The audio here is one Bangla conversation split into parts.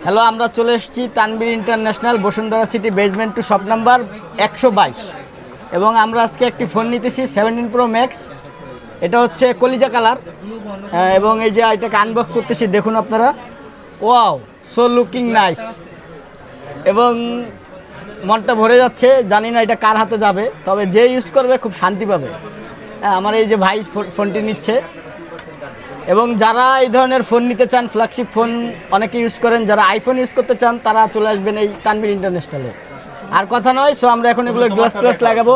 হ্যালো, আমরা চলে এসেছি Tanvir international Bashundhara city basement two shop number 122 এবং আমরা আজকে একটি ফোন নিতেছি 17 প্রো ম্যাক্স। এটা হচ্ছে কলিজা কালার এবং এই যে এটাকে আনবক্স করতেছি, দেখুন আপনারা। ওয়াও, সো লুকিং নাইস এবং মনটা ভরে যাচ্ছে। জানি না এটা কার হাতে যাবে, তবে যে ইউজ করবে খুব শান্তি পাবে। আমার এই যে ভাই ফোনটি নিচ্ছে এবং যারা এই ধরনের ফোন নিতে চান, ফ্ল্যাগশিপ ফোন অনেকে ইউজ করেন, যারা আইফোন ইউজ করতে চান তারা চলে আসবেন এই তানভীর ইন্টারন্যাশনালে। আর কথা নয়, সো আমরা এখন এগুলো গ্লাস লাগাবো।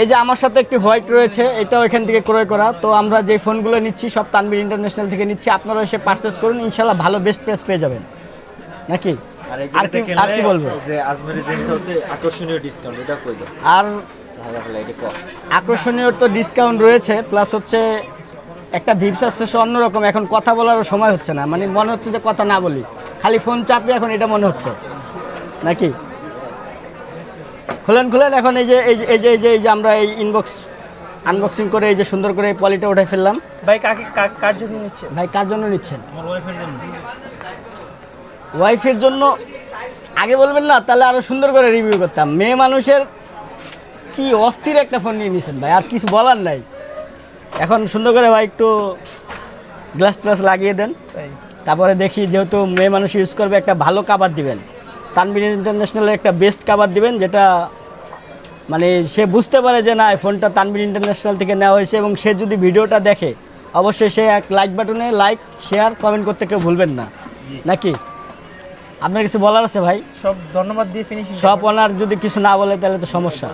এই যে আমার সাথে একটি হোয়াইট রয়েছে, এটাও এখান থেকে ক্রয় করা। তো আমরা যে ফোনগুলো নিচ্ছি সব তানভীর ইন্টারন্যাশনাল থেকে নিচ্ছি। আপনারা এসে পারচেস করুন, ইনশাল্লাহ ভালো বেস্ট প্রাইস পেয়ে যাবেন নাকি। আর কি বলবো, আর আকর্ষণীয় তো ডিসকাউন্ট রয়েছে, প্লাস হচ্ছে একটা ভিপস আসতেছে অন্যরকম। এখন কথা বলারও সময় হচ্ছে না, মানে মনে হচ্ছে যে কথা না বলি, খালি ফোন চাপি, এখন এটা মনে হচ্ছে নাকি। খুলেন এখন এই যে আমরা এই আনবক্সিং করে এই যে সুন্দর করে পলিটা উঠে ফেললাম। ভাই কার জন্য নিচ্ছেন? ভাই কার জন্য নিচ্ছেন? ওয়াইফের জন্য। আগে বলবেন না, তাহলে আরো সুন্দর করে রিভিউ করতাম। মেয়ে মানুষের কি অস্থির একটা ফোন নিয়ে নিয়েছেন ভাই, আর কিছু বলার নাই। এখন সুন্দর করে ভাই একটু গ্লাস লাগিয়ে দেন, তারপরে দেখি, যেহেতু মেয়ে মানুষ ইউজ করবে, একটা ভালো কাভার দিবেন। তানভীর ইন্টারন্যাশনালের একটা বেস্ট কাভার দিবেন, যেটা মানে সে বুঝতে পারে যে না, এই ফোনটা তানভীর ইন্টারন্যাশনাল থেকে নেওয়া হয়েছে। এবং সে যদি ভিডিওটা দেখে, অবশ্যই সে এক লাইক বাটনে লাইক, শেয়ার, কমেন্ট করতে কেউ ভুলবেন না নাকি। আপনার কিছু বলার আছে ভাই? সব ধন্যবাদ দিয়ে ফিনিশিং। সব ওনার যদি কিছু না বলে তাহলে তো সমস্যা।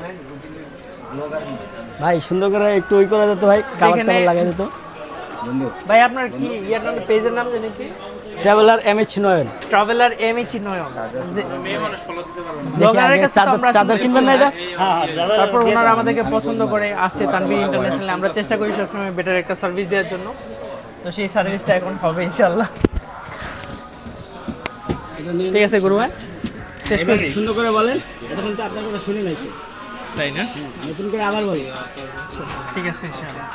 ভাই সুন্দর করে একটু ওই করে দিত ভাই, কাভারটা লাগিয়ে দিত। ভাই আপনার কি ইয়ার নাম, পেজের নাম জানেন কি? Traveller MH9। Traveller MH9। মেয়ে মানুষ ফলো দিতে পারবে। ব্লগারের কাছে তো আমরা চাদর কিনবেন না এটা? তারপর ওনারা আমাদেরকে পছন্দ করে আসছে তানভীর ইন্টারন্যাশনালে। আমরা চেষ্টা করি সবসময় বেটার একটা সার্ভিস দেওয়ার জন্য, তো সেই সার্ভিসটা এখন হবে ইনশাআল্লাহ। ঠিক আছে গুরু ভাই, শেষ করে সুন্দর করে বলেন। এতক্ষণ তো আপনার কথা শুনি নাই, তাই না? নতুন করে আবার বলি। ঠিক আছে ইনশাআল্লাহ।